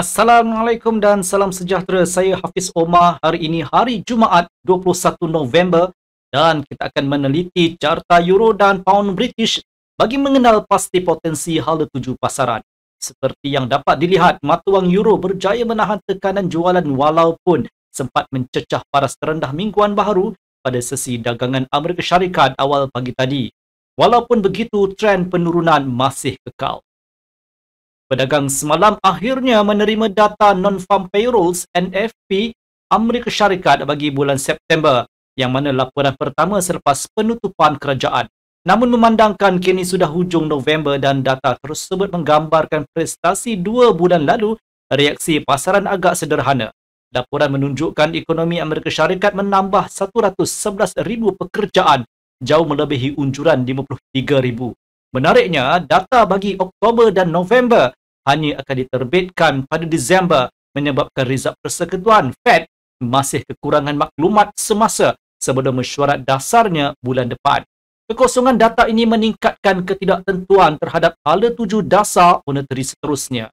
Assalamualaikum dan salam sejahtera. Saya Hafiz Omar. Hari ini hari Jumaat 21 November dan kita akan meneliti carta euro dan pound British bagi mengenal pasti potensi hala tuju pasaran. Seperti yang dapat dilihat, mata wang euro berjaya menahan tekanan jualan walaupun sempat mencecah paras terendah mingguan baharu pada sesi dagangan Amerika Syarikat awal pagi tadi. Walaupun begitu, trend penurunan masih kekal. Pedagang semalam akhirnya menerima data Non-Farm Payrolls NFP Amerika Syarikat bagi bulan September, yang mana laporan pertama selepas penutupan kerajaan. Namun memandangkan kini sudah hujung November dan data tersebut menggambarkan prestasi 2 bulan lalu, reaksi pasaran agak sederhana. Laporan menunjukkan ekonomi Amerika Syarikat menambah 111,000 pekerjaan, jauh melebihi unjuran 53,000. Menariknya, data bagi Oktober dan November hanya akan diterbitkan pada Disember, menyebabkan Rizab Persekutuan Fed masih kekurangan maklumat semasa sebelum mesyuarat dasarnya bulan depan. Kekosongan data ini meningkatkan ketidaktentuan terhadap hala tuju dasar monetary seterusnya.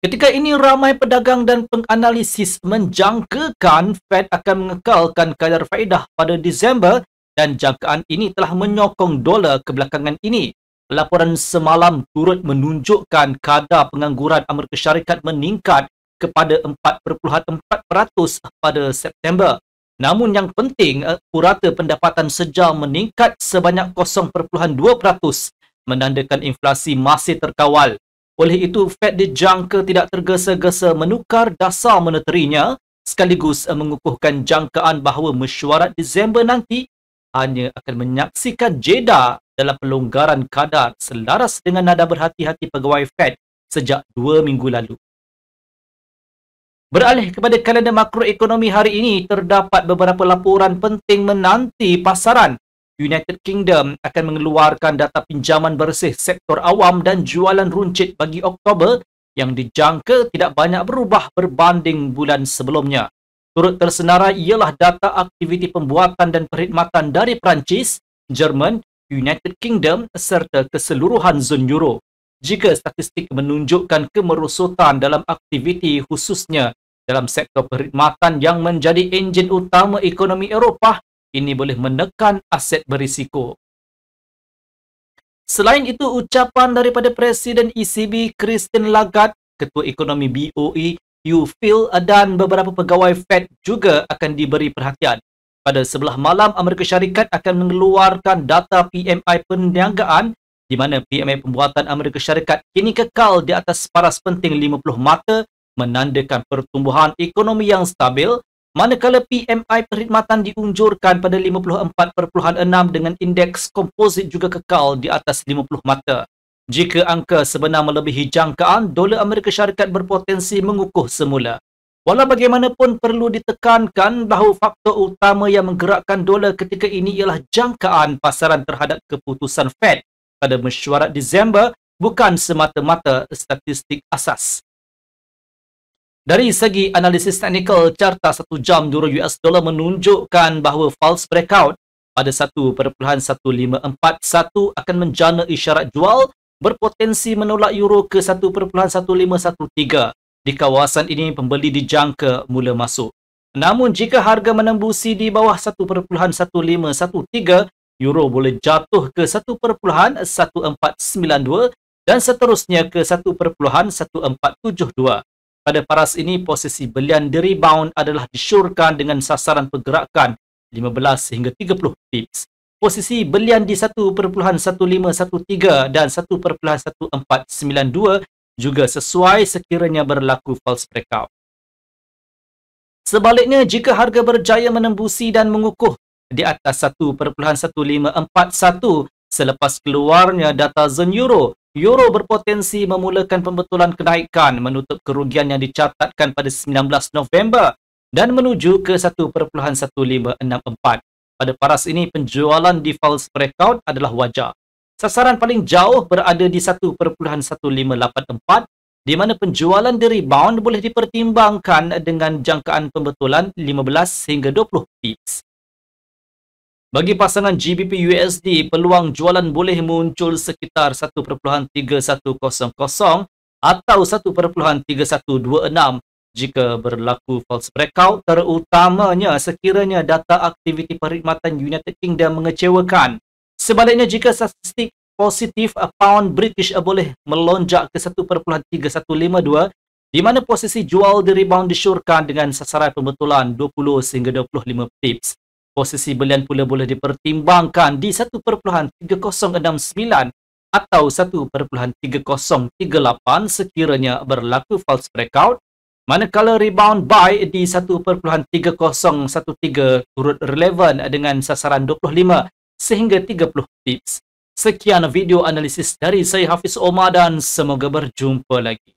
Ketika ini, ramai pedagang dan penganalisis menjangkakan Fed akan mengekalkan kadar faedah pada Disember dan jangkaan ini telah menyokong dolar kebelakangan ini. Laporan semalam turut menunjukkan kadar pengangguran Amerika Syarikat meningkat kepada 4.4% pada September. Namun yang penting, purata pendapatan sejam meningkat sebanyak 0.2%, menandakan inflasi masih terkawal. Oleh itu, Fed dijangka tidak tergesa-gesa menukar dasar monetarinya, sekaligus mengukuhkan jangkaan bahawa mesyuarat Disember nanti hanya akan menyaksikan jeda dalam pelonggaran kadar selaras dengan nada berhati-hati pegawai Fed sejak 2 minggu lalu. Beralih kepada kalender makroekonomi hari ini, terdapat beberapa laporan penting menanti pasaran. United Kingdom akan mengeluarkan data pinjaman bersih sektor awam dan jualan runcit bagi Oktober yang dijangka tidak banyak berubah berbanding bulan sebelumnya. Turut tersenarai ialah data aktiviti pembuatan dan perkhidmatan dari Perancis, Jerman, United Kingdom serta keseluruhan zon euro. Jika statistik menunjukkan kemerosotan dalam aktiviti khususnya dalam sektor perkhidmatan yang menjadi enjin utama ekonomi Eropah, ini boleh menekan aset berisiko. Selain itu, ucapan daripada Presiden ECB Christine Lagarde, Ketua Ekonomi BOE Hugh Phil dan beberapa pegawai Fed juga akan diberi perhatian. Pada sebelah malam, Amerika Syarikat akan mengeluarkan data PMI perniagaan di mana PMI pembuatan Amerika Syarikat kini kekal di atas paras penting 50 mata, menandakan pertumbuhan ekonomi yang stabil, manakala PMI perkhidmatan diunjurkan pada 54.6 dengan indeks komposit juga kekal di atas 50 mata. Jika angka sebenar melebihi jangkaan, dolar Amerika Syarikat berpotensi mengukuh semula. Walau bagaimanapun, perlu ditekankan bahawa faktor utama yang menggerakkan dolar ketika ini ialah jangkaan pasaran terhadap keputusan Fed pada mesyuarat Disember, bukan semata-mata statistik asas. Dari segi analisis teknikal, carta 1 jam euro US dollar menunjukkan bahawa false breakout pada 1.1541 akan menjana isyarat jual berpotensi menolak euro ke 1.1513. Di kawasan ini, pembeli dijangka mula masuk. Namun jika harga menembusi di bawah 1.1513, euro boleh jatuh ke 1.1492 dan seterusnya ke 1.1472. Pada paras ini, posisi belian di rebound adalah disyorkan dengan sasaran pergerakan 15 hingga 30 pips. Posisi belian di 1.1513 dan 1.1492 juga sesuai sekiranya berlaku false breakout. Sebaliknya, jika harga berjaya menembusi dan mengukuh di atas 1.1541 selepas keluarnya data zon euro, euro berpotensi memulakan pembetulan kenaikan menutup kerugian yang dicatatkan pada 19 November dan menuju ke 1.1564. Pada paras ini, penjualan di false breakout adalah wajar. Sasaran paling jauh berada di 1.1584, di mana penjualan di rebound boleh dipertimbangkan dengan jangkaan pembetulan 15 hingga 20 pips. Bagi pasangan GBP USD, peluang jualan boleh muncul sekitar 1.3100 atau 1.3126 jika berlaku false breakout, terutamanya sekiranya data aktiviti perkhidmatan United Kingdom mengecewakan. Sebaliknya, jika statistik positif pound British boleh melonjak ke 1.3152, di mana posisi jual di rebound disyorkan dengan sasaran pembetulan 20 sehingga 25 pips. Posisi belian pula boleh dipertimbangkan di 1.3069 atau 1.3038 sekiranya berlaku false breakout, manakala rebound buy di 1.3013 turut relevan dengan sasaran 25 sehingga 30 pips. Sekian video analisis dari saya Hafiz Omar dan semoga berjumpa lagi.